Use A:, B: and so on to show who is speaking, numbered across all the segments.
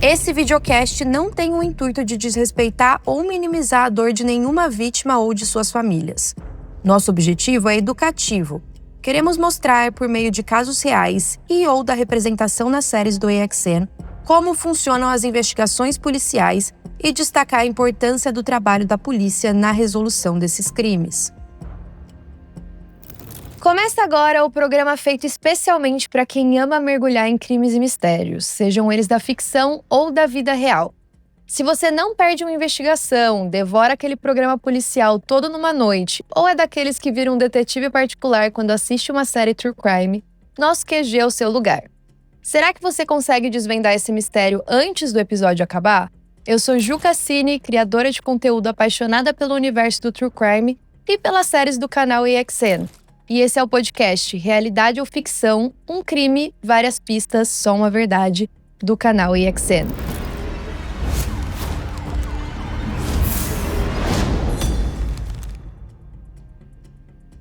A: Esse videocast não tem o intuito de desrespeitar ou minimizar a dor de nenhuma vítima ou de suas famílias. Nosso objetivo é educativo. Queremos mostrar, por meio de casos reais e ou da representação nas séries do AXN, como funcionam as investigações policiais e destacar a importância do trabalho da polícia na resolução desses crimes. Começa agora o programa feito especialmente para quem ama mergulhar em crimes e mistérios, sejam eles da ficção ou da vida real. Se você não perde uma investigação, devora aquele programa policial todo numa noite, ou é daqueles que viram um detetive particular quando assiste uma série True Crime, nosso QG é o seu lugar. Será que você consegue desvendar esse mistério antes do episódio acabar? Eu sou Ju Cassini, criadora de conteúdo apaixonada pelo universo do True Crime e pelas séries do canal AXN. E esse é o podcast Realidade ou Ficção, um crime, várias pistas, só uma verdade, do canal AXN.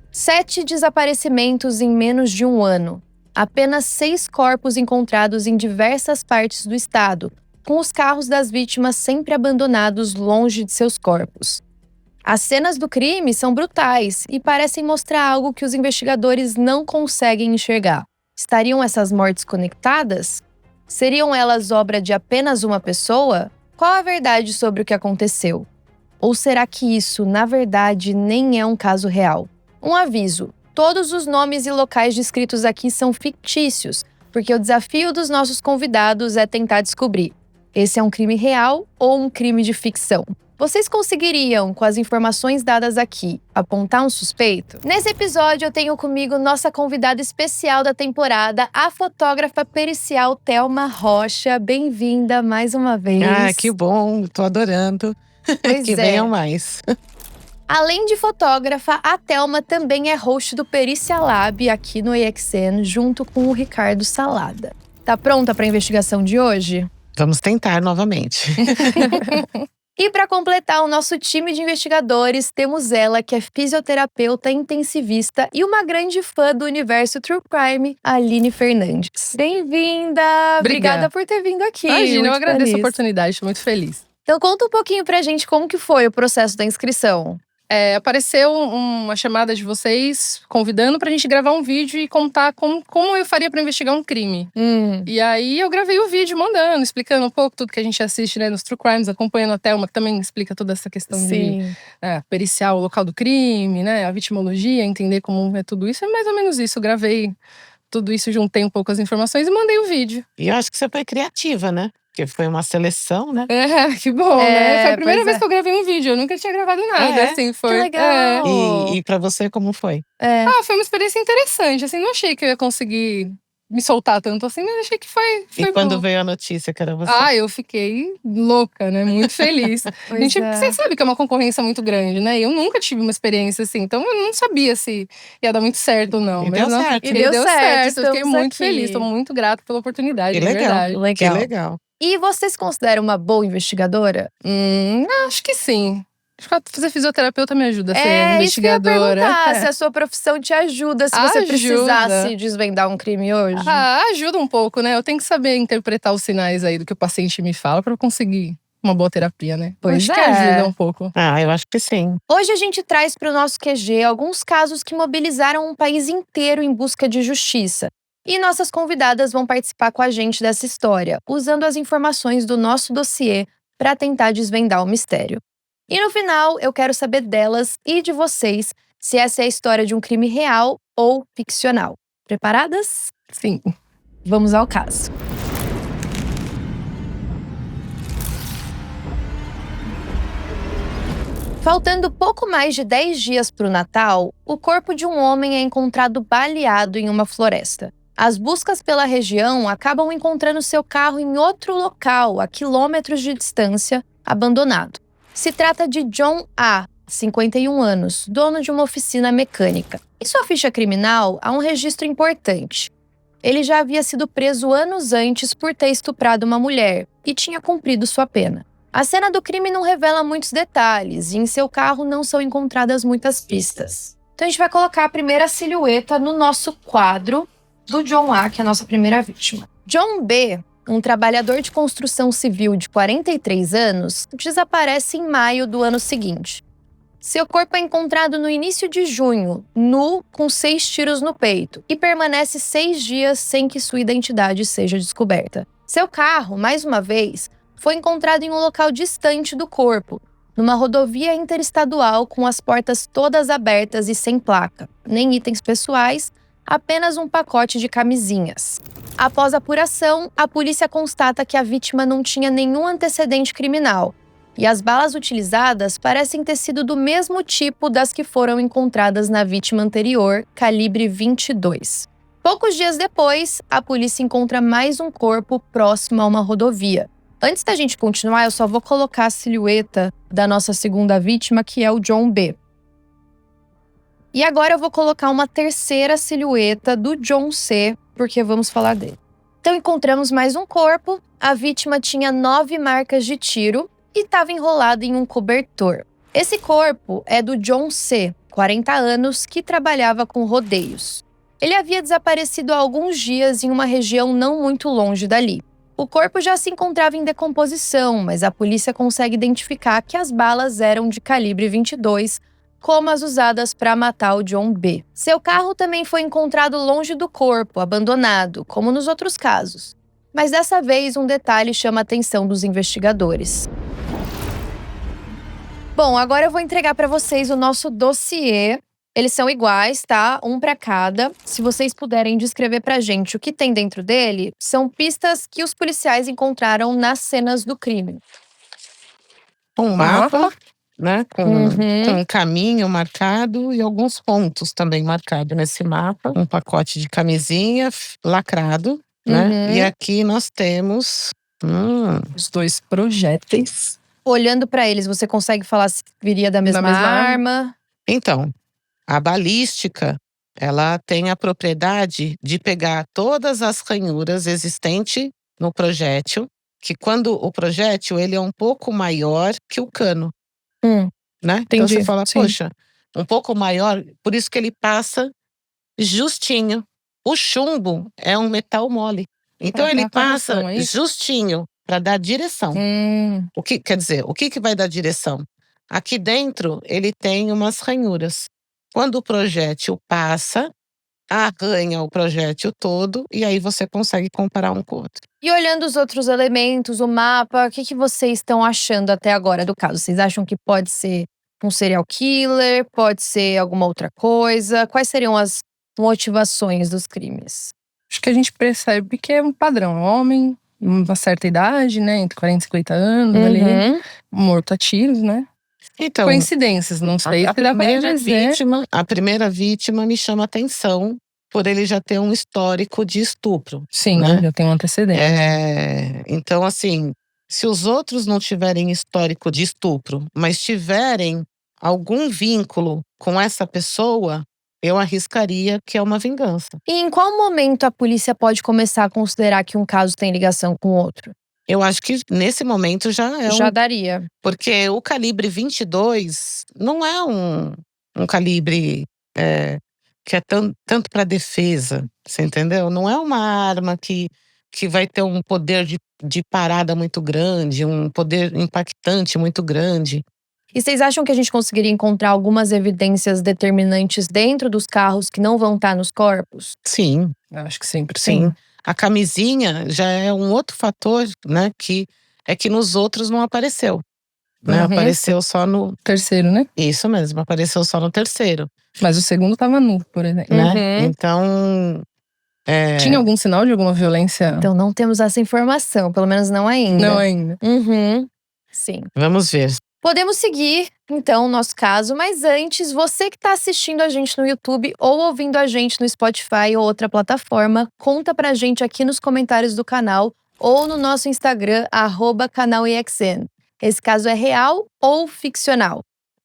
A: Sete desaparecimentos em menos de um ano. Apenas 6 corpos encontrados em diversas partes do estado, com os carros das vítimas sempre abandonados longe de seus corpos. As cenas do crime são brutais e parecem mostrar algo que os investigadores não conseguem enxergar. Estariam essas mortes conectadas? Seriam elas obra de apenas uma pessoa? Qual a verdade sobre o que aconteceu? Ou será que isso, na verdade, nem é um caso real? Um aviso: todos os nomes e locais descritos aqui são fictícios, porque o desafio dos nossos convidados é tentar descobrir: esse é um crime real ou um crime de ficção? Vocês conseguiriam, com as informações dadas aqui, apontar um suspeito? Nesse episódio, eu tenho comigo nossa convidada especial da temporada, a fotógrafa pericial Thelma Rocha. Bem-vinda mais uma vez.
B: Ah, que bom, tô adorando.
A: Pois
B: que venham mais.
A: Além de fotógrafa, a Thelma também é host do Perícia Lab aqui no AXN, junto com o Ricardo Salada. Tá pronta para a investigação de hoje?
B: Vamos tentar novamente.
A: E para completar o nosso time de investigadores, temos ela, que é fisioterapeuta intensivista e uma grande fã do universo True Crime, Aline Fernandes. Bem-vinda! Obrigada por ter vindo aqui.
C: Imagina, eu agradeço
A: feliz.
C: a oportunidade, estou muito feliz.
A: Então conta um pouquinho pra gente como que foi o processo da inscrição.
C: Apareceu uma chamada de vocês convidando pra gente gravar um vídeo e contar como eu faria pra investigar um crime. E aí eu gravei o vídeo mandando, explicando um pouco tudo que a gente assiste, né, nos True Crimes, acompanhando a Thelma, que também explica toda essa questão de periciar o local do crime, né, a vitimologia, entender como é tudo isso. É mais ou menos isso, eu gravei tudo isso, juntei um pouco as informações e mandei o vídeo.
B: E eu acho que você foi criativa, né? Porque foi uma seleção, né?
C: Que bom, né? Foi a primeira vez que eu gravei um vídeo. Eu nunca tinha gravado nada, assim. Foi.
A: Que legal!
B: E pra você, como foi?
C: Foi uma experiência interessante, assim. Não achei que eu ia conseguir me soltar tanto assim, mas achei que foi
B: E quando
C: bom.
B: veio a notícia que era você?
C: Eu fiquei louca, né? Muito feliz. Você sabe que é uma concorrência muito grande, né? Eu nunca tive uma experiência assim, então eu não sabia se ia dar muito certo ou não.
B: E deu certo.
C: E deu certo. Eu fiquei muito
A: aqui.
C: feliz, tô muito grata pela oportunidade,
B: Que
C: de
B: legal.
C: verdade.
B: Que legal.
A: E você se considera uma boa investigadora?
C: Acho que sim. Acho que fazer fisioterapeuta me ajuda a ser
A: Isso que eu ia
C: investigadora.
A: perguntar, se a sua profissão te ajuda, se você precisasse desvendar um crime hoje.
C: Ajuda um pouco, né? Eu tenho que saber interpretar os sinais aí do que o paciente me fala pra eu conseguir uma boa terapia, né?
A: Pois
C: acho que ajuda um pouco.
B: Eu acho que sim.
A: Hoje a gente traz para o nosso QG alguns casos que mobilizaram um país inteiro em busca de justiça. E nossas convidadas vão participar com a gente dessa história, usando as informações do nosso dossiê para tentar desvendar o mistério. E no final, eu quero saber delas e de vocês se essa é a história de um crime real ou ficcional. Preparadas?
C: Sim.
A: Vamos ao caso. Faltando pouco mais de 10 dias para o Natal, o corpo de um homem é encontrado baleado em uma floresta. As buscas pela região acabam encontrando seu carro em outro local, a quilômetros de distância, abandonado. Se trata de John A., 51 anos, dono de uma oficina mecânica. Em sua ficha criminal, há um registro importante. Ele já havia sido preso anos antes por ter estuprado uma mulher e tinha cumprido sua pena. A cena do crime não revela muitos detalhes e em seu carro não são encontradas muitas pistas. Então a gente vai colocar a primeira silhueta no nosso quadro do John A., que é a nossa primeira vítima. John B. um trabalhador de construção civil de 43 anos, desaparece em maio do ano seguinte. Seu corpo é encontrado no início de junho, nu, com 6 tiros no peito, e permanece 6 dias sem que sua identidade seja descoberta. Seu carro, mais uma vez, foi encontrado em um local distante do corpo, numa rodovia interestadual com as portas todas abertas e sem placa, nem itens pessoais, apenas um pacote de camisinhas. Após a apuração, a polícia constata que a vítima não tinha nenhum antecedente criminal, e as balas utilizadas parecem ter sido do mesmo tipo das que foram encontradas na vítima anterior, calibre 22. Poucos dias depois, a polícia encontra mais um corpo próximo a uma rodovia. Antes da gente continuar, eu só vou colocar a silhueta da nossa segunda vítima, que é o John B. E agora eu vou colocar uma terceira silhueta do John C, porque vamos falar dele. Então encontramos mais um corpo, a vítima tinha 9 marcas de tiro e estava enrolado em um cobertor. Esse corpo é do John C, 40 anos, que trabalhava com rodeios. Ele havia desaparecido há alguns dias em uma região não muito longe dali. O corpo já se encontrava em decomposição, mas a polícia consegue identificar que as balas eram de calibre 22, como as usadas para matar o John B. Seu carro também foi encontrado longe do corpo, abandonado, como nos outros casos. Mas dessa vez, um detalhe chama a atenção dos investigadores. Bom, agora eu vou entregar para vocês o nosso dossiê. Eles são iguais, tá? Um para cada. Se vocês puderem descrever pra gente o que tem dentro dele, são pistas que os policiais encontraram nas cenas do crime.
B: Um mapa, né? Com um caminho marcado e alguns pontos também marcados nesse mapa. Um pacote de camisinha lacrado, né? E aqui nós temos
C: os 2 projéteis.
A: Olhando para eles, você consegue falar se viria da mesma arma?
B: Então, a balística, ela tem a propriedade de pegar todas as ranhuras existentes no projétil, que quando o projétil ele é um pouco maior que o cano, né?
C: Entendi,
B: então você fala,
C: sim.
B: poxa, um pouco maior, por isso que ele passa justinho. O chumbo é um metal mole, então ele passa justinho para dar direção. O que quer dizer? O que vai dar direção? Aqui dentro ele tem umas ranhuras. Quando o projétil passa, arranha o projétil todo e aí você consegue comparar um com o outro.
A: E olhando os outros elementos, o mapa, o que vocês estão achando até agora do caso? Vocês acham que pode ser um serial killer? Pode ser alguma outra coisa? Quais seriam as motivações dos crimes?
C: Acho que a gente percebe que é um padrão. Um homem, uma certa idade, né? Entre 40 e 50 anos, ali, morto a tiros, né?
B: Então,
C: coincidências, não sei.
B: A primeira vítima me chama atenção por ele já ter um histórico de estupro.
C: Sim,
B: né?
C: Já tem um antecedente.
B: Então, assim, se os outros não tiverem histórico de estupro, mas tiverem algum vínculo com essa pessoa, eu arriscaria que é uma vingança.
A: E em qual momento a polícia pode começar a considerar que um caso tem ligação com o outro?
B: Eu acho que nesse momento
A: já daria.
B: Porque o calibre 22 não é um calibre que é tanto para defesa, você entendeu? Não é uma arma que vai ter um poder de parada muito grande, um poder impactante muito grande.
A: E vocês acham que a gente conseguiria encontrar algumas evidências determinantes dentro dos carros que não vão estar nos corpos?
B: Sim.
C: Eu acho que sempre
B: sim. A camisinha já é um outro fator, né? Que nos outros não apareceu. Né? Apareceu só no
C: terceiro, né?
B: Isso mesmo, apareceu só no terceiro.
C: Mas o segundo tava nu, por exemplo.
B: Né? Então…
C: Tinha algum sinal de alguma violência?
A: Então não temos essa informação, pelo menos não ainda.
C: Não ainda.
A: Sim.
B: Vamos ver.
A: Podemos seguir, então, o nosso caso, mas antes, você que está assistindo a gente no YouTube ou ouvindo a gente no Spotify ou outra plataforma, conta pra gente aqui nos comentários do canal ou no nosso Instagram, @canalexn. Esse caso é real ou ficcional?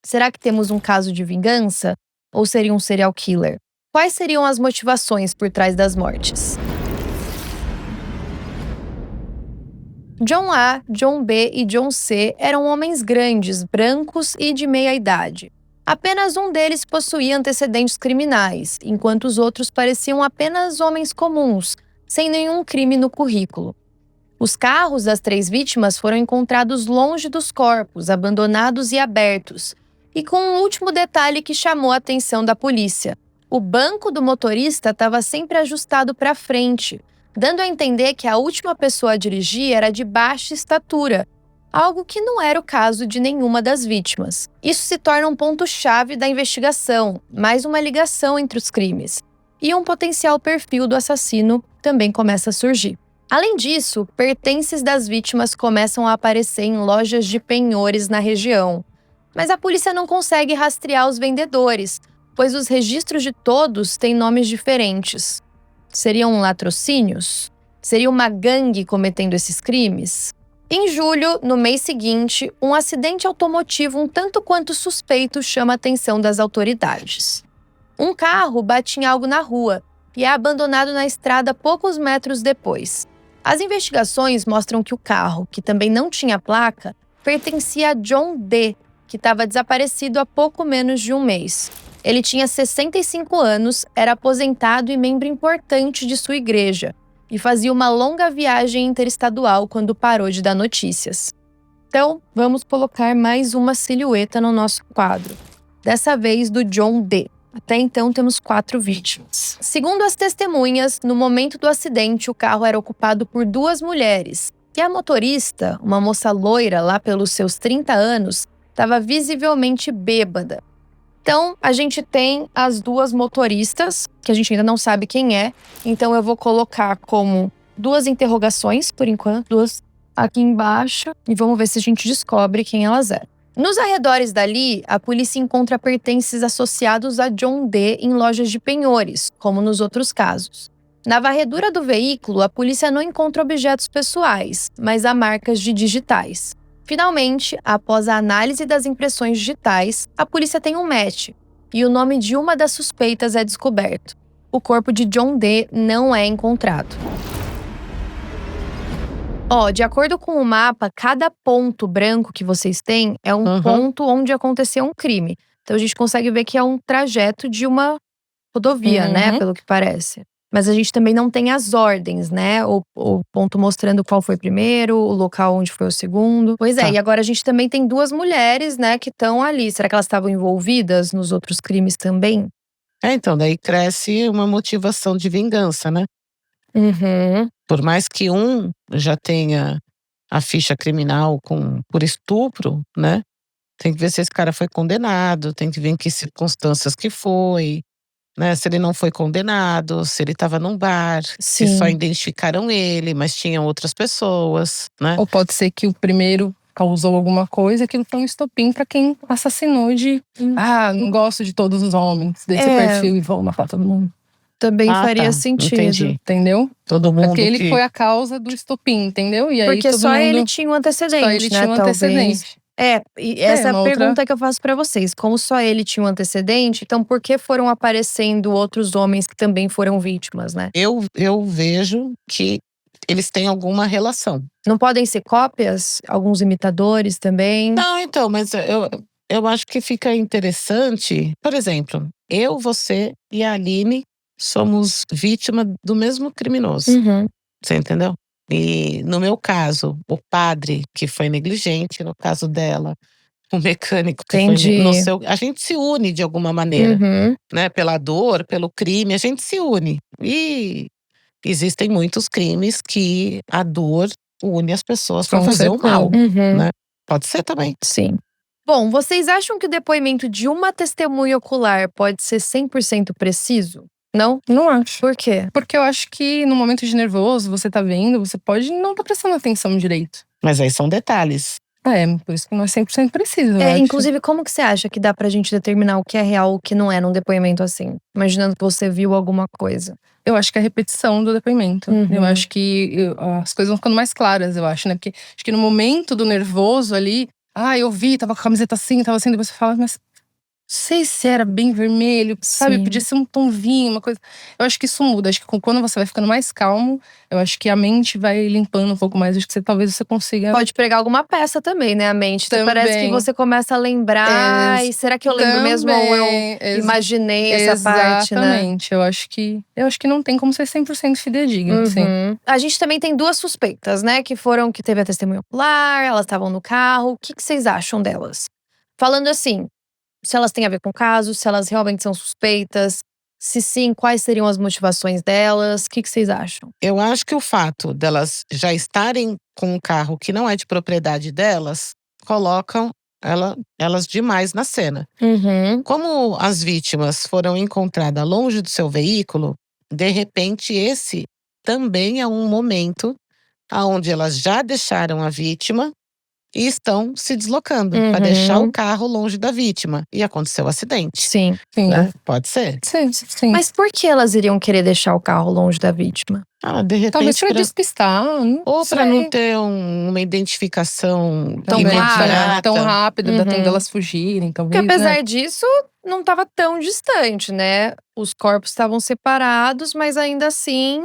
A: Será que temos um caso de vingança? Ou seria um serial killer? Quais seriam as motivações por trás das mortes? John A, John B e John C eram homens grandes, brancos e de meia idade. Apenas um deles possuía antecedentes criminais, enquanto os outros pareciam apenas homens comuns, sem nenhum crime no currículo. Os carros das 3 vítimas foram encontrados longe dos corpos, abandonados e abertos. E com um último detalhe que chamou a atenção da polícia. O banco do motorista estava sempre ajustado para frente, dando a entender que a última pessoa a dirigir era de baixa estatura, algo que não era o caso de nenhuma das vítimas. Isso se torna um ponto-chave da investigação, mais uma ligação entre os crimes. E um potencial perfil do assassino também começa a surgir. Além disso, pertences das vítimas começam a aparecer em lojas de penhores na região. Mas a polícia não consegue rastrear os vendedores, pois os registros de todos têm nomes diferentes. Seriam latrocínios? Seria uma gangue cometendo esses crimes? Em julho, no mês seguinte, um acidente automotivo um tanto quanto suspeito chama a atenção das autoridades. Um carro bate em algo na rua e é abandonado na estrada poucos metros depois. As investigações mostram que o carro, que também não tinha placa, pertencia a John D., que estava desaparecido há pouco menos de um mês. Ele tinha 65 anos, era aposentado e membro importante de sua igreja, e fazia uma longa viagem interestadual quando parou de dar notícias. Então, vamos colocar mais uma silhueta no nosso quadro. Dessa vez do John D. Até então, temos 4 vítimas. Segundo as testemunhas, no momento do acidente, o carro era ocupado por 2 mulheres. E a motorista, uma moça loira lá pelos seus 30 anos, estava visivelmente bêbada. Então, a gente tem as 2 motoristas, que a gente ainda não sabe quem é. Então, eu vou colocar como 2 interrogações, por enquanto, 2 aqui embaixo. E vamos ver se a gente descobre quem elas eram. Nos arredores dali, a polícia encontra pertences associados a John D. em lojas de penhores, como nos outros casos. Na varredura do veículo, a polícia não encontra objetos pessoais, mas há marcas de digitais. Finalmente, após a análise das impressões digitais, a polícia tem um match, e o nome de uma das suspeitas é descoberto. O corpo de John D. não é encontrado. De acordo com o mapa, cada ponto branco que vocês têm é um ponto onde aconteceu um crime. Então a gente consegue ver que é um trajeto de uma rodovia, né? Pelo que parece. Mas a gente também não tem as ordens, né? O ponto mostrando qual foi primeiro, o local onde foi o segundo. Pois é, e agora a gente também tem 2 mulheres, né, que estão ali. Será que elas estavam envolvidas nos outros crimes também?
B: Então, daí cresce uma motivação de vingança, né? Por mais que um já tenha a ficha criminal por estupro, né? Tem que ver se esse cara foi condenado, tem que ver em que circunstâncias que foi, né? Se ele não foi condenado, se ele estava num bar, se só identificaram ele, mas tinham outras pessoas, né?
C: Ou pode ser que o primeiro causou alguma coisa, aquilo foi um estopim para quem assassinou não gosto de todos os homens desse perfil e vou matar todo mundo.
A: Também faria sentido.
B: Entendi.
C: Entendeu?
B: Todo mundo
C: porque ele foi a causa do estopim, entendeu? E aí
A: porque
C: todo
A: só
C: mundo...
A: ele tinha um antecedente,
C: só ele
A: né?
C: tinha um antecedente.
A: E essa é a pergunta que eu faço pra vocês. Como só ele tinha um antecedente, então por que foram aparecendo outros homens que também foram vítimas, né?
B: Eu vejo que eles têm alguma relação.
A: Não podem ser cópias? Alguns imitadores também?
B: Não, então, mas eu acho que fica interessante. Por exemplo, eu, você e a Aline somos vítima do mesmo criminoso. Você entendeu? E no meu caso, o padre que foi negligente, no caso dela, o mecânico que foi no seu… A gente se une de alguma maneira, né? Pela dor, pelo crime, a gente se une. E existem muitos crimes que a dor une as pessoas para fazer o mal, né? Pode ser também.
A: Sim. Bom, vocês acham que o depoimento de uma testemunha ocular pode ser 100% preciso? Não?
C: Não acho.
A: Por quê?
C: Porque eu acho que no momento de nervoso, você tá vendo, você pode não tá prestando atenção direito.
B: Mas aí são detalhes.
C: Por isso que não é 100% preciso,
A: inclusive, como que você acha que dá pra gente determinar o que é real e o que não é num depoimento assim? Imaginando que você viu alguma coisa.
C: Eu acho que é a repetição do depoimento. Eu acho que as coisas vão ficando mais claras, eu acho, né? Porque acho que no momento do nervoso ali… eu vi, tava com a camiseta assim, tava assim. Depois você fala, mas… sei se era bem vermelho, sabe?
A: Sim.
C: Podia ser um tom vinho, uma coisa. Eu acho que isso muda. Acho que quando você vai ficando mais calmo, eu acho que a mente vai limpando um pouco mais. Acho que talvez você consiga.
A: Pode pregar alguma peça também, né? A mente.
C: Também.
A: Parece que você começa a lembrar. E será que eu lembro mesmo ou eu imaginei essa parte, né?
C: Exatamente. Eu acho que não tem como ser 100% fidedigno, assim.
A: A gente também tem 2 suspeitas, né? Que teve a testemunha ocular, elas estavam no carro. O que vocês acham delas? Falando assim, se elas têm a ver com o caso, se elas realmente são suspeitas. Se sim, quais seriam as motivações delas? O que vocês acham?
B: Eu acho que o fato delas já estarem com um carro que não é de propriedade delas, colocam elas demais na cena. Como as vítimas foram encontradas longe do seu veículo, de repente esse também é um momento onde elas já deixaram a vítima e estão se deslocando para deixar o carro longe da vítima. E aconteceu o acidente.
A: Sim.
B: Né? Pode ser.
C: Sim.
A: Mas por que elas iriam querer deixar o carro longe da vítima?
B: De repente.
C: Talvez para despistar.
B: Ou para não ter uma identificação
C: tão
B: imediata.
C: Tão rápida, dá tempo delas fugirem, talvez.
A: Porque apesar disso, não estava tão distante, né? Os corpos estavam separados, mas ainda assim,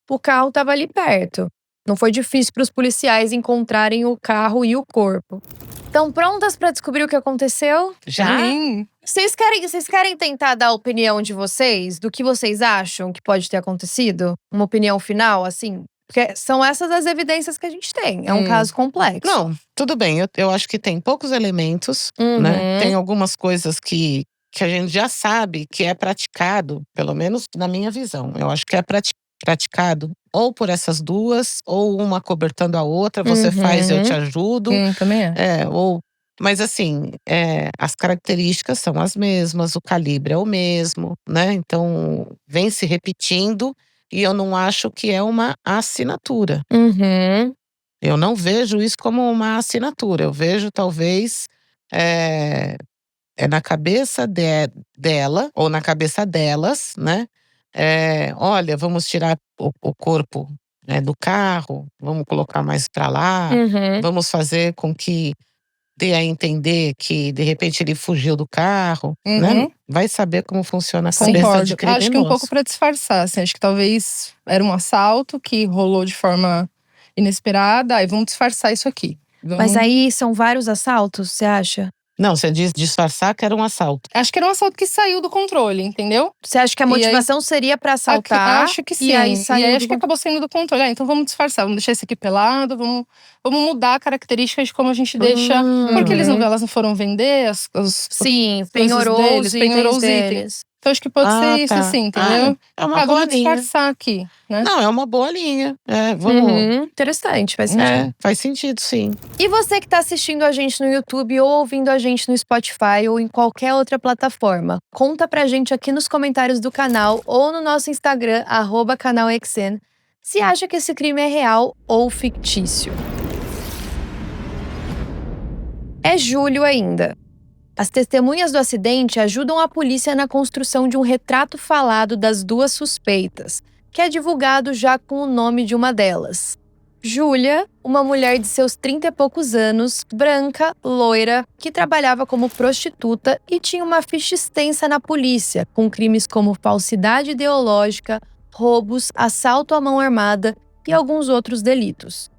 A: o carro estava ali perto. Não foi difícil para os policiais encontrarem o carro e o corpo. Estão prontas para descobrir o que aconteceu?
B: Já?
A: Vocês querem tentar dar a opinião de vocês? Do que vocês acham que pode ter acontecido? Uma opinião final, assim? Porque são essas as evidências que a gente tem. É um caso complexo.
B: Não, tudo bem. Eu acho que tem poucos elementos, né? Tem algumas coisas que a gente já sabe que é praticado, pelo menos na minha visão. Eu acho que é praticado ou por essas duas, ou uma cobertando a outra. Você faz, eu te ajudo.
C: Também é.
B: Mas assim, as características são as mesmas, o calibre é o mesmo, né? Então, vem se repetindo e eu não acho que é uma assinatura. Eu não vejo isso como uma assinatura. Eu vejo, talvez, na cabeça dela, ou na cabeça delas, né? Olha, vamos tirar o corpo, né, do carro, vamos colocar mais para lá, vamos fazer com que dê a entender que de repente ele fugiu do carro, né? Vai saber como funciona a cabeça de criminoso.
C: Acho que um pouco para disfarçar, assim, acho que talvez era um assalto que rolou de forma inesperada, aí vamos disfarçar isso aqui.
A: Mas aí são vários assaltos, você acha?
B: Não, você diz disfarçar que era um assalto.
C: Acho que era um assalto que saiu do controle, entendeu?
A: Você acha que a motivação seria pra assaltar?
C: Acho que sim.
A: E aí
C: acho que acabou saindo do controle. Então vamos disfarçar, vamos deixar esse aqui pelado, vamos mudar a característica de como a gente deixa. Porque elas não foram vender
A: sim, penhorou os itens.
C: Então acho que pode ser isso, assim, entendeu?
B: É uma boa
C: vamos
B: linha.
C: disfarçar aqui, né?
B: Não, é uma boa linha. Vamos.
A: Interessante, faz sentido.
B: Faz sentido, sim.
A: E você que tá assistindo a gente no YouTube ou ouvindo a gente no Spotify ou em qualquer outra plataforma, conta pra gente aqui nos comentários do canal ou no nosso Instagram, @canalexen, se acha que esse crime é real ou fictício. É julho ainda. As testemunhas do acidente ajudam a polícia na construção de um retrato falado das duas suspeitas, que é divulgado já com o nome de uma delas. Júlia, uma mulher de seus 30 e poucos anos, branca, loira, que trabalhava como prostituta e tinha uma ficha extensa na polícia, com crimes como falsidade ideológica, roubos, assalto à mão armada e alguns outros delitos.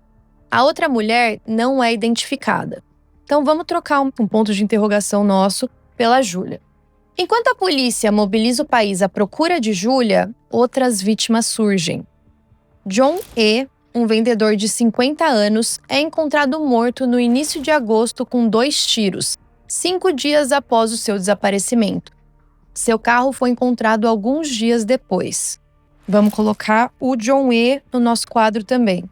A: A outra mulher não é identificada. Então vamos trocar um ponto de interrogação nosso pela Júlia. Enquanto a polícia mobiliza o país à procura de Júlia, outras vítimas surgem. John E., um vendedor de 50 anos, é encontrado morto no início de agosto com 2 tiros, 5 dias após o seu desaparecimento. Seu carro foi encontrado alguns dias depois. Vamos colocar o John E. no nosso quadro também.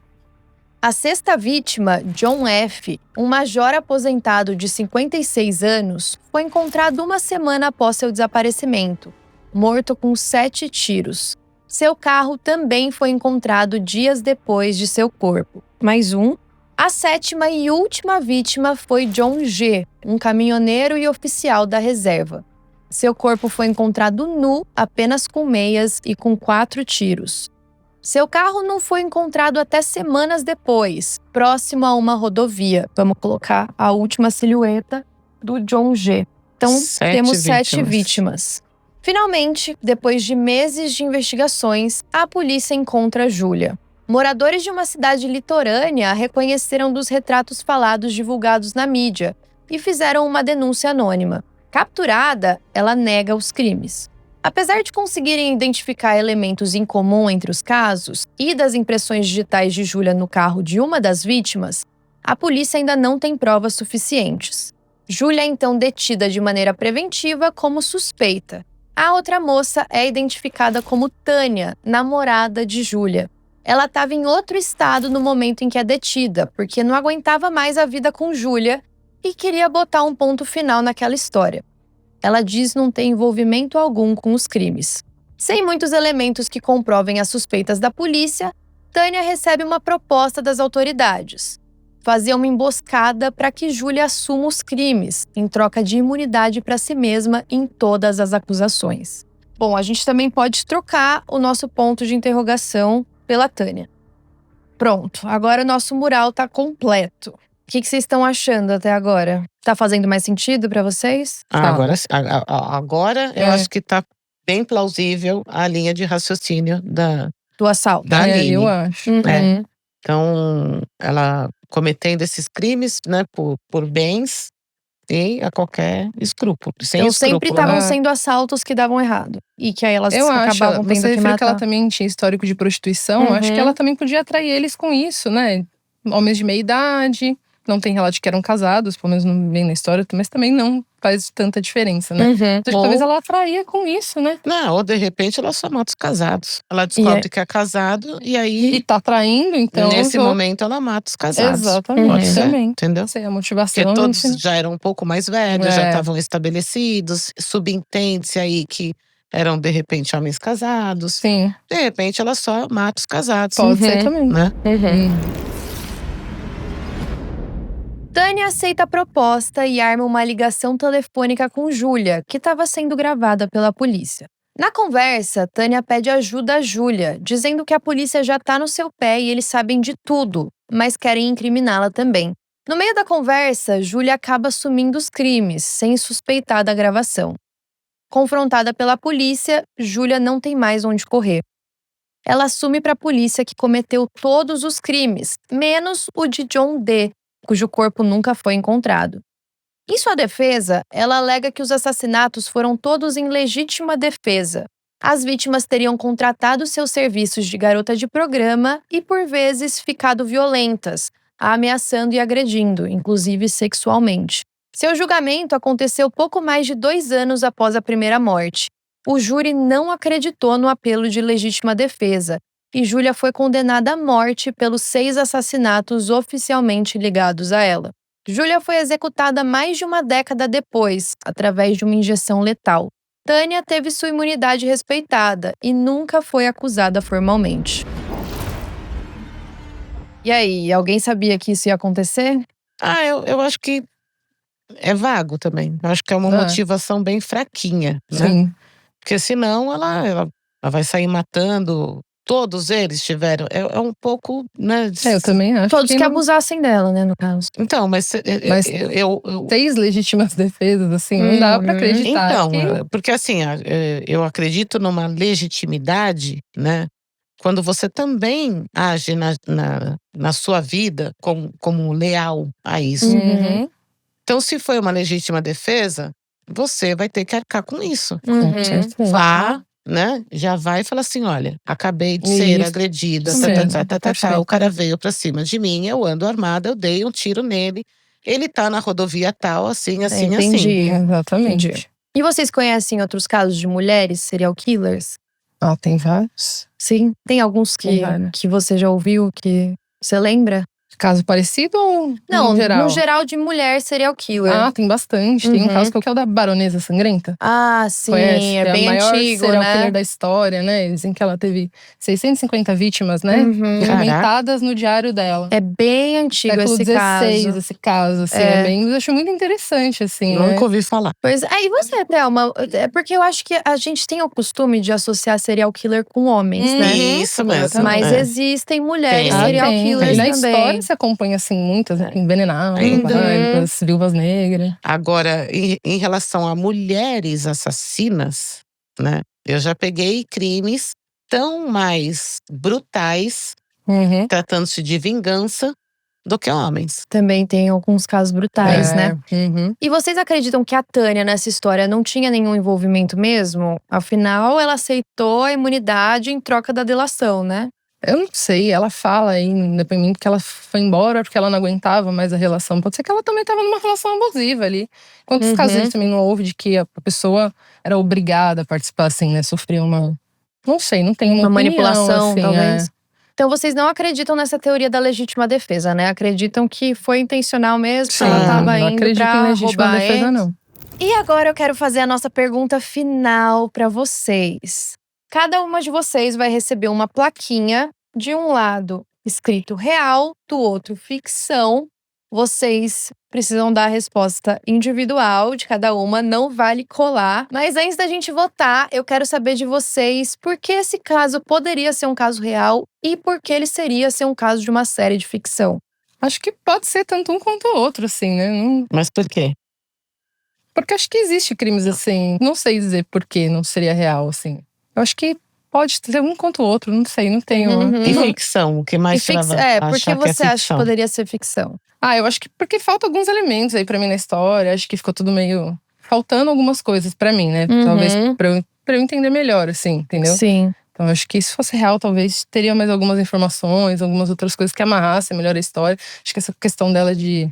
A: A sexta vítima, John F., um major aposentado de 56 anos, foi encontrado uma semana após seu desaparecimento, morto com 7 tiros. Seu carro também foi encontrado dias depois de seu corpo. Mais um. A sétima e última vítima foi John G., um caminhoneiro e oficial da reserva. Seu corpo foi encontrado nu, apenas com meias e com 4 tiros. Seu carro não foi encontrado até semanas depois, próximo a uma rodovia. Vamos colocar a última silhueta do John G. Então, temos 7 vítimas. Finalmente, depois de meses de investigações, a polícia encontra Júlia. Moradores de uma cidade litorânea a reconheceram dos retratos falados divulgados na mídia e fizeram uma denúncia anônima. Capturada, ela nega os crimes. Apesar de conseguirem identificar elementos em comum entre os casos e das impressões digitais de Júlia no carro de uma das vítimas, a polícia ainda não tem provas suficientes. Júlia é então detida de maneira preventiva como suspeita. A outra moça é identificada como Tânia, namorada de Júlia. Ela estava em outro estado no momento em que é detida, porque não aguentava mais a vida com Júlia e queria botar um ponto final naquela história. Ela diz não ter envolvimento algum com os crimes. Sem muitos elementos que comprovem as suspeitas da polícia, Tânia recebe uma proposta das autoridades: fazer uma emboscada para que Júlia assuma os crimes, em troca de imunidade para si mesma em todas as acusações. Bom, a gente também pode trocar o nosso ponto de interrogação pela Tânia. Pronto, agora o nosso mural está completo. O que vocês estão achando até agora? Tá fazendo mais sentido para vocês?
B: Agora eu acho que tá bem plausível a linha de raciocínio
A: do assalto.
B: Da Aline.
C: Eu acho.
B: Então, ela cometendo esses crimes, né, por bens e a qualquer escrúpulo.
A: Então sempre estavam sendo assaltos que davam errado. E que aí elas acabavam tendo que matar.
C: Que ela também tinha histórico de prostituição. Acho que ela também podia atrair eles com isso, né? Homens de meia idade. Não tem relato de que eram casados, pelo menos não vem na história, mas também não faz tanta diferença, né? Então, talvez ela atraía com isso, né?
B: Não, ou de repente ela só mata os casados. Ela descobre que é casado e aí…
C: E tá traindo, então…
B: Nesse momento ela mata os casados.
C: Exatamente.
B: Pode ser,
C: também.
B: entendeu?
C: Essa é a motivação.
B: Porque todos já eram um pouco mais velhos, já estavam estabelecidos. Subentende-se aí que eram, de repente, homens casados.
C: Sim.
B: De repente ela só mata os casados.
C: Pode ser também.
B: Né?
A: Tânia aceita a proposta e arma uma ligação telefônica com Júlia, que estava sendo gravada pela polícia. Na conversa, Tânia pede ajuda a Júlia, dizendo que a polícia já está no seu pé e eles sabem de tudo, mas querem incriminá-la também. No meio da conversa, Júlia acaba assumindo os crimes, sem suspeitar da gravação. Confrontada pela polícia, Júlia não tem mais onde correr. Ela assume para a polícia que cometeu todos os crimes, menos o de John D., cujo corpo nunca foi encontrado. Em sua defesa, ela alega que os assassinatos foram todos em legítima defesa. As vítimas teriam contratado seus serviços de garota de programa e, por vezes, ficado violentas, a ameaçando e agredindo, inclusive sexualmente. Seu julgamento aconteceu pouco mais de 2 anos após a primeira morte. O júri não acreditou no apelo de legítima defesa, e Júlia foi condenada à morte pelos 6 assassinatos oficialmente ligados a ela. Júlia foi executada mais de uma década depois, através de uma injeção letal. Tânia teve sua imunidade respeitada e nunca foi acusada formalmente. E aí, alguém sabia que isso ia acontecer?
B: Eu acho que é vago também. Eu acho que é uma motivação bem fraquinha, né?
C: Sim.
B: Porque senão ela vai sair matando… Todos eles tiveram, é um pouco, né?
C: Eu também acho.
A: Todos que abusassem dela, né, no caso.
B: Então, mas eu
C: 6 legítimas defesas, assim, não dá pra acreditar.
B: Então, porque assim, eu acredito numa legitimidade, né? Quando você também age na sua vida como leal a isso. Então, se foi uma legítima defesa, você vai ter que arcar com isso. Vá, né? Já vai e fala assim: olha, acabei de ser agredida, o cara veio pra cima de mim, eu ando armada, eu dei um tiro nele, ele tá na rodovia tal, assim.
A: Entendi.
C: Exatamente.
A: Entendi. E vocês conhecem outros casos de mulheres serial killers?
C: Tem vários.
A: Sim? Tem alguns que você já ouviu, que você lembra?
C: Caso parecido ou
A: não,
C: no geral?
A: No geral de mulher serial killer.
C: Tem bastante. Tem um caso que é o da Baronesa Sangrenta.
A: Sim,
C: Conhece?
A: é bem
C: a maior
A: antigo,
C: serial
A: né?
C: killer da história, né? Dizem que ela teve 650 vítimas, né? Documentadas no diário dela.
A: É bem antigo esse caso.
C: Esse caso, assim. Eu acho muito interessante, assim.
B: Nunca ouvi falar.
A: Pois e você, Thelma? É porque eu acho que a gente tem o costume de associar serial killer com homens, né?
B: Isso mesmo.
A: Mas existem mulheres serial killers
C: na
A: também.
C: história ainda se acompanha, assim, muitas, né? Envenenadas, viúvas negras.
B: Agora, em relação a mulheres assassinas, né? Eu já peguei crimes tão mais brutais, tratando-se de vingança, do que homens.
A: Também tem alguns casos brutais, né? E vocês acreditam que a Tânia, nessa história, não tinha nenhum envolvimento mesmo? Afinal, ela aceitou a imunidade em troca da delação, né?
C: Eu não sei, ela fala aí no depoimento que ela foi embora porque ela não aguentava mais a relação. Pode ser que ela também estava numa relação abusiva ali. Quantos casos também não houve de que a pessoa era obrigada a participar, assim, né? Sofreu uma… Não sei, não tem uma opinião,
A: manipulação,
C: assim,
A: talvez. Então vocês não acreditam nessa teoria da legítima defesa, né? Acreditam que foi intencional mesmo, que ela estava indo pra roubar
C: defesa, não.
A: E agora eu quero fazer a nossa pergunta final para vocês. Cada uma de vocês vai receber uma plaquinha, de um lado escrito real, do outro ficção. Vocês precisam dar a resposta individual de cada uma, não vale colar. Mas antes da gente votar, eu quero saber de vocês por que esse caso poderia ser um caso real e por que ele seria ser um caso de uma série de ficção.
C: Acho que pode ser tanto um quanto o outro, assim, né?
B: Mas por quê?
C: Porque acho que existe crimes assim, não sei dizer por que não seria real, assim. Eu acho que pode ser um quanto o outro, não sei, não tenho…
B: E ficção, o que mais trava?
A: Por que você acha que poderia ser ficção?
C: Eu acho que porque faltam alguns elementos aí pra mim na história. Acho que ficou tudo meio… faltando algumas coisas pra mim, né? Talvez pra eu entender melhor, assim, entendeu?
A: Sim.
C: Então acho que se fosse real, talvez teria mais algumas informações, algumas outras coisas que amarrassem melhor a história. Acho que essa questão dela de…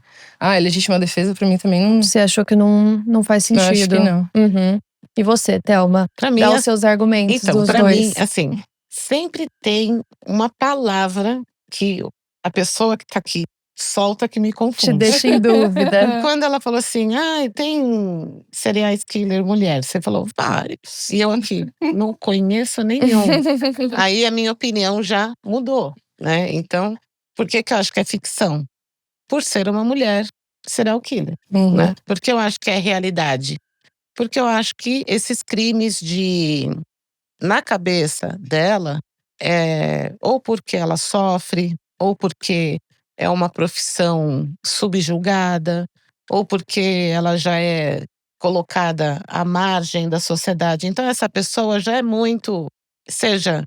C: legítima defesa pra mim também não…
A: Você achou que não faz sentido?
C: Eu acho que não.
A: E você, Thelma?
B: Pra mim,
A: dá os seus argumentos
B: então,
A: dos
B: pra
A: dois.
B: mim, assim, sempre tem uma palavra que a pessoa que tá aqui solta que me confunde.
A: Te deixa em dúvida.
B: Quando ela falou assim, tem serial killer mulher. Você falou, vários. E eu aqui, não conheço nenhum. Aí a minha opinião já mudou, né? Então, por que eu acho que é ficção? Por ser uma mulher serial killer, né? Porque eu acho que é realidade. Porque eu acho que esses crimes na cabeça dela, ou porque ela sofre, ou porque é uma profissão subjugada, ou porque ela já é colocada à margem da sociedade. Então essa pessoa já é muito, seja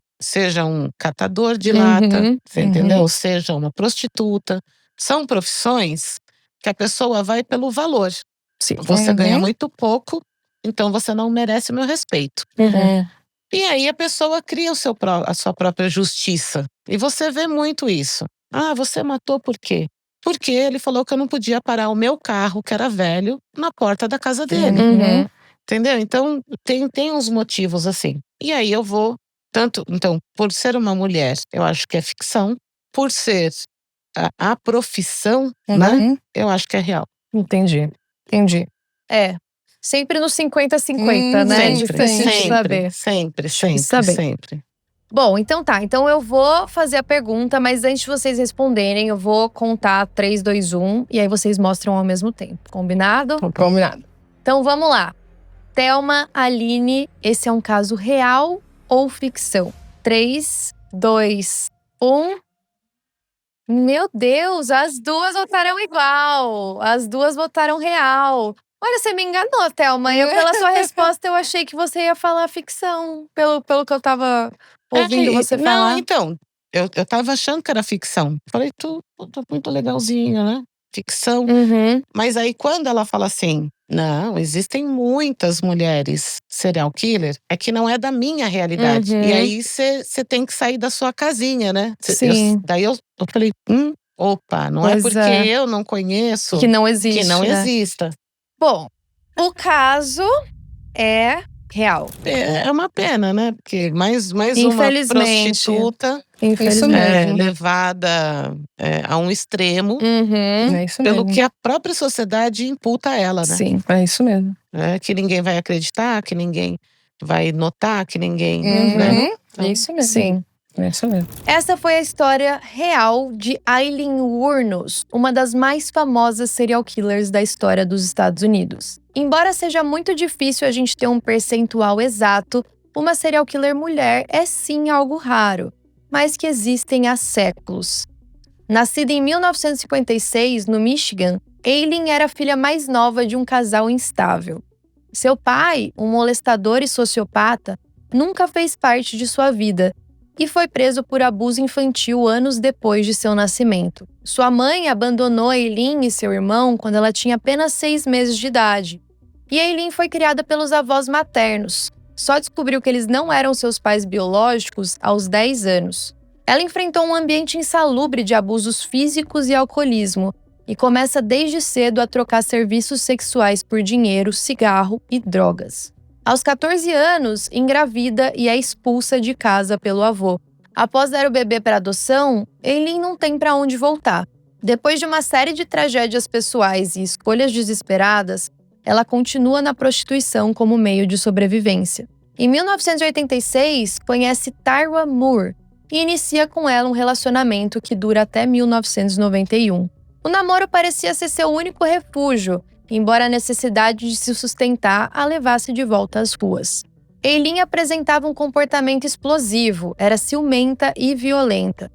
B: um catador de lata, você entendeu? Seja uma prostituta. São profissões que a pessoa vai pelo valor.
A: Sim.
B: Você ganha muito pouco, então você não merece o meu respeito. E aí a pessoa cria a sua própria justiça. E você vê muito isso. Você matou por quê? Porque ele falou que eu não podia parar o meu carro, que era velho, na porta da casa dele. Entendeu? Então tem uns motivos assim. E aí eu vou, então, por ser uma mulher, eu acho que é ficção. Por ser a profissão, né? Eu acho que é real.
A: Entendi. Sempre no 50-50, né?
B: Sempre.
A: Bom, então tá. Então eu vou fazer a pergunta, mas antes de vocês responderem, eu vou contar 3, 2, 1 e aí vocês mostram ao mesmo tempo. Combinado?
C: Combinado.
A: Então vamos lá. Thelma, Aline, esse é um caso real ou ficção? 3, 2, 1… Meu Deus, as duas votaram igual. As duas votaram real. Olha, você me enganou, Thelma. Pela sua resposta, eu achei que você ia falar ficção. Pelo que eu tava ouvindo você falar.
B: Não, então, eu tava achando que era ficção. Falei, tu muito legalzinho, né? Ficção. Mas aí quando ela fala assim, não, existem muitas mulheres serial killer, é que não é da minha realidade. E aí você tem que sair da sua casinha, né? Daí eu falei, opa, não é porque eu não conheço
A: que não existe,
B: que não
A: né?
B: exista.
A: Bom, o caso é real.
B: É uma pena, né? Porque mais uma prostituta levada a um extremo
C: É isso
B: pelo
C: mesmo.
B: que a própria sociedade imputa a ela, né?
C: Sim, é isso mesmo.
B: Que ninguém vai acreditar, que ninguém vai notar, que ninguém… né?
C: É isso mesmo.
A: Sim.
C: É isso mesmo.
A: Essa foi a história real de Aileen Wuornos, uma das mais famosas serial killers da história dos Estados Unidos. Embora seja muito difícil a gente ter um percentual exato, uma serial killer mulher é sim algo raro, mas que existem há séculos. Nascida em 1956, no Michigan, Eileen era a filha mais nova de um casal instável. Seu pai, um molestador e sociopata, nunca fez parte de sua vida e foi preso por abuso infantil anos depois de seu nascimento. Sua mãe abandonou Eileen e seu irmão quando ela tinha apenas 6 meses de idade. E Eileen foi criada pelos avós maternos. Só descobriu que eles não eram seus pais biológicos aos 10 anos. Ela enfrentou um ambiente insalubre de abusos físicos e alcoolismo e começa desde cedo a trocar serviços sexuais por dinheiro, cigarro e drogas. Aos 14 anos, engravida e é expulsa de casa pelo avô. Após dar o bebê para adoção, Eileen não tem para onde voltar. Depois de uma série de tragédias pessoais e escolhas desesperadas, ela continua na prostituição como meio de sobrevivência. Em 1986, conhece Tyra Moore e inicia com ela um relacionamento que dura até 1991. O namoro parecia ser seu único refúgio, embora a necessidade de se sustentar a levasse de volta às ruas. Eileen apresentava um comportamento explosivo, era ciumenta e violenta.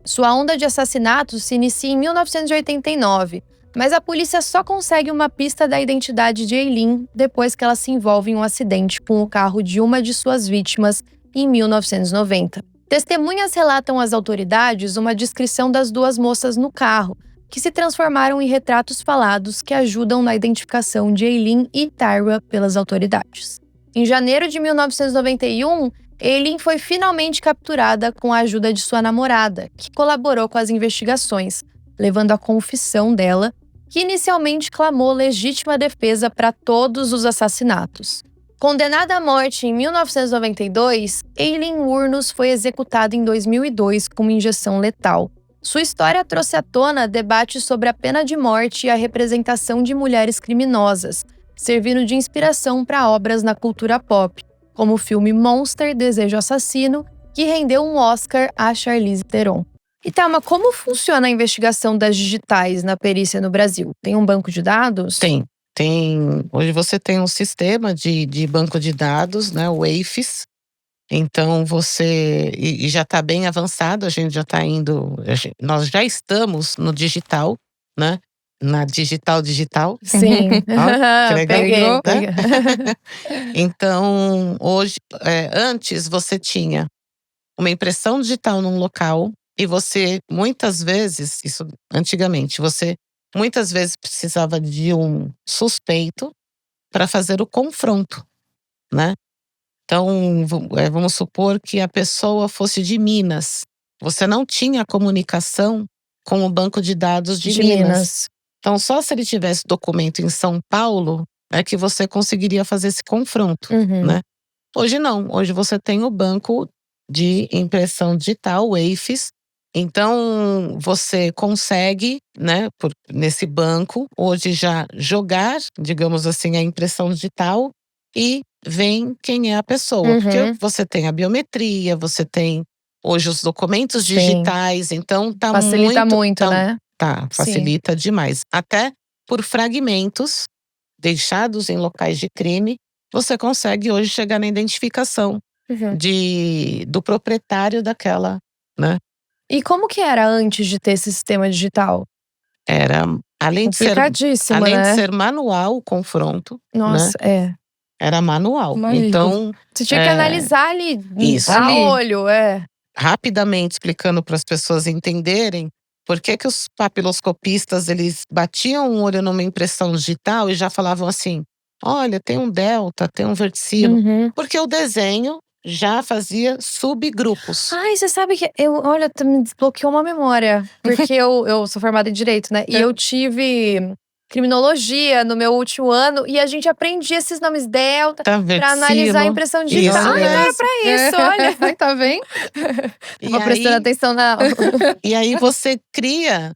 A: Sua onda de assassinatos se inicia em 1989, mas a polícia só consegue uma pista da identidade de Eileen depois que ela se envolve em um acidente com o carro de uma de suas vítimas em 1990. Testemunhas relatam às autoridades uma descrição das duas moças no carro, que se transformaram em retratos falados que ajudam na identificação de Eileen e Tyra pelas autoridades. Em janeiro de 1991, Eileen foi finalmente capturada com a ajuda de sua namorada, que colaborou com as investigações, levando à confissão dela, que inicialmente clamou legítima defesa para todos os assassinatos. Condenada à morte em 1992, Eileen Wuornos foi executada em 2002 com uma injeção letal. Sua história trouxe à tona debates sobre a pena de morte e a representação de mulheres criminosas, servindo de inspiração para obras na cultura pop, como o filme Monster, Desejo Assassino, que rendeu um Oscar a Charlize Theron. E Thelma, como funciona a investigação das digitais na perícia no Brasil? Tem um banco de dados?
B: Tem. Hoje você tem um sistema de banco de dados, né, o EIFES. Então e já está bem avançado, a gente já está indo, nós já estamos no digital, né? Na digital.
A: Sim.
B: Ó, que legal.
A: Peguei.
B: Então, hoje, antes você tinha uma impressão digital num local e você, muitas vezes, isso antigamente, você muitas vezes precisava de um suspeito para fazer o confronto, né? Então, vamos supor que a pessoa fosse de Minas. Você não tinha comunicação com o banco de dados de Minas. Então, só se ele tivesse documento em São Paulo é que você conseguiria fazer esse confronto, né? Hoje não. Hoje você tem o banco de impressão digital, o EIFES. Então, você consegue, né, nesse banco, hoje já jogar, digamos assim, a impressão digital e vem quem é a pessoa. Porque você tem a biometria, você tem hoje os documentos digitais, então
A: facilita muito, né?
B: Facilita demais. Até por fragmentos deixados em locais de crime, você consegue hoje chegar na identificação do proprietário daquela, né?
A: E como que era antes de ter esse sistema digital?
B: Era, além de ser manual o confronto,
A: nossa,
B: né? Era manual.
C: Imagina.
B: Então,
A: você tinha que analisar ali, a olho,
B: rapidamente explicando para as pessoas entenderem por que os papiloscopistas, eles batiam um olho numa impressão digital e já falavam assim, olha, tem um delta, tem um verticilo. Porque o desenho já fazia subgrupos.
A: Ai, você sabe que me desbloqueou uma memória. Porque eu sou formada em Direito, né? E eu tive criminologia no meu último ano e a gente aprendia esses nomes delta pra analisar a impressão digital. Era pra isso, olha.
C: Ai, tá vendo?
A: Tava prestando atenção na aula.
B: E aí você cria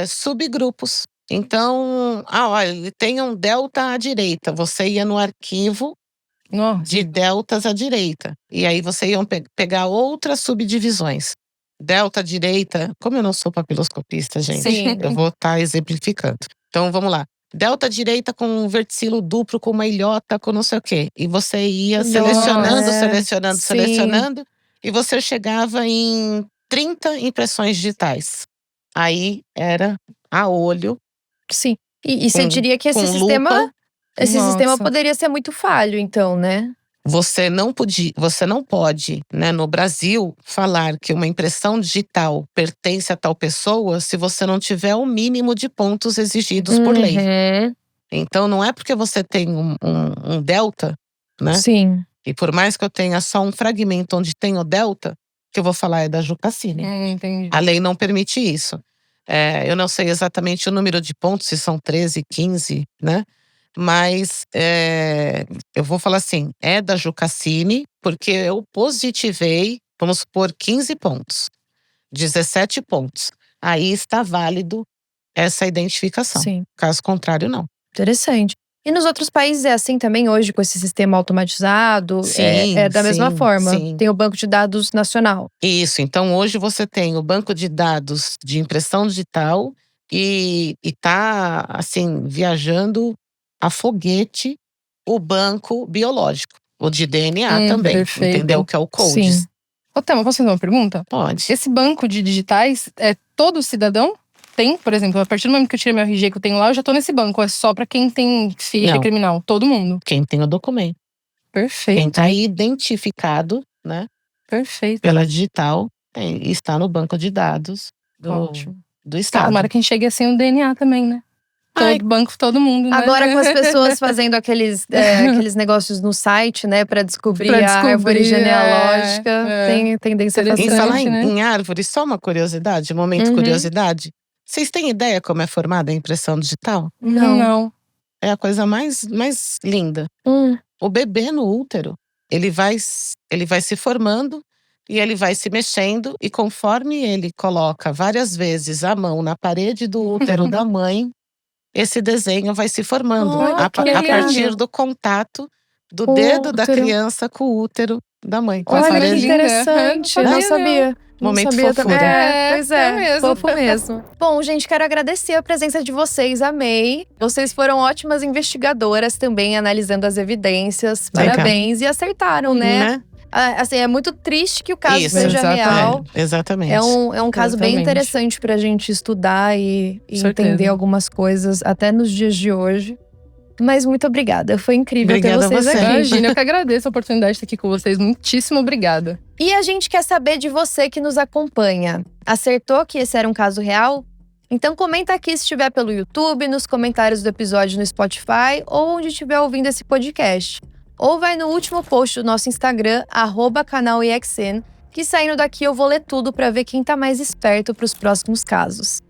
B: subgrupos. Então, olha, ele tem um delta à direita. Você ia no arquivo de deltas à direita. E aí você ia pegar outras subdivisões. Delta à direita, como eu não sou papiloscopista, gente, eu vou estar exemplificando. Então, vamos lá. Delta à direita com um verticilo duplo, com uma ilhota, com não sei o quê. E você ia selecionando. E você chegava em 30 impressões digitais. aí era a olho.
A: Sim. E você diria que esse sistema poderia ser muito falho, então, né?
B: Você não pode, né, no Brasil, falar que uma impressão digital pertence a tal pessoa se você não tiver o mínimo de pontos exigidos por lei. Então, não é porque você tem um delta, né?
A: Sim.
B: E por mais que eu tenha só um fragmento onde tem o delta, que eu vou falar é da Juca Cine.
C: Entendi.
B: A lei não permite isso. Eu não sei exatamente o número de pontos, se são 13, 15, né? Mas eu vou falar assim, é da Juca Cine, porque eu positivei, vamos supor, 15 pontos, 17 pontos. Aí está válido essa identificação.
A: Sim.
B: Caso contrário, não.
A: Interessante. E nos outros países é assim também hoje, com esse sistema automatizado?
B: Sim,
A: é da mesma forma?
B: sim.
A: Tem o banco de dados nacional.
B: Isso, então hoje você tem o banco de dados de impressão digital e tá, assim, viajando a foguete o banco biológico, o de DNA também,
C: perfeito.
B: entendeu? Que é o CODES.
A: Sim.
C: Ô, Thelma, posso fazer uma pergunta?
B: Pode.
C: Esse banco de digitais, todo cidadão tem? Por exemplo, a partir do momento que eu tirei meu RG que eu tenho lá, eu já tô nesse banco. É só pra quem tem ficha criminal? Todo mundo?
B: Quem tem o documento.
C: Perfeito.
B: Quem tá identificado, né?
C: Perfeito.
B: Pela digital, está no banco de dados do Estado.
C: Tomara que a gente chegue assim no DNA também, né? Todo banco, todo mundo, né?
A: Agora com as pessoas fazendo aqueles negócios no site, né? Pra descobrir a árvore genealógica. Tem tendência a fazer.
B: Em falar em árvore, só uma curiosidade, momento curiosidade. Vocês têm ideia como é formada a impressão digital?
C: Não.
B: É a coisa mais linda. O bebê no útero, ele vai se formando e ele vai se mexendo. E conforme ele coloca várias vezes a mão na parede do útero da mãe, esse desenho vai se formando a partir do contato do dedo da criança com o útero da mãe.
A: Olha, que interessante. Não sabia.
B: Momento fofura.
A: Pois é, fofo mesmo. Bom, gente, quero agradecer a presença de vocês, amei. Vocês foram ótimas investigadoras também, analisando as evidências. Parabéns. E acertaram, né? Assim, é muito triste que o caso seja real.
B: Exatamente.
A: É um caso bem interessante pra gente estudar e entender algumas coisas, até nos dias de hoje. Mas muito obrigada, foi incrível ter vocês aqui.
C: Imagina, eu que agradeço a oportunidade de estar aqui com vocês. Muitíssimo obrigada.
A: E a gente quer saber de você que nos acompanha. Acertou que esse era um caso real? Então comenta aqui se estiver pelo YouTube, nos comentários do episódio no Spotify ou onde estiver ouvindo esse podcast. Ou vai no último post do nosso Instagram, @canalexn, que saindo daqui eu vou ler tudo para ver quem tá mais esperto para os próximos casos.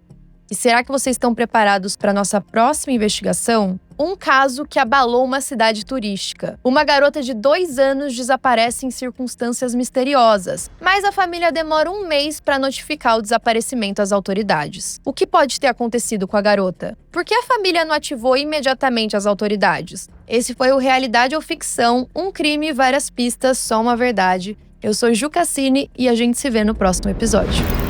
A: E será que vocês estão preparados para nossa próxima investigação? Um caso que abalou uma cidade turística. Uma garota de 2 anos desaparece em circunstâncias misteriosas, mas a família demora 1 mês para notificar o desaparecimento às autoridades. O que pode ter acontecido com a garota? Por que a família não ativou imediatamente as autoridades? Esse foi o Realidade ou Ficção, um crime, várias pistas, só uma verdade. Eu sou Juca Cine e a gente se vê no próximo episódio.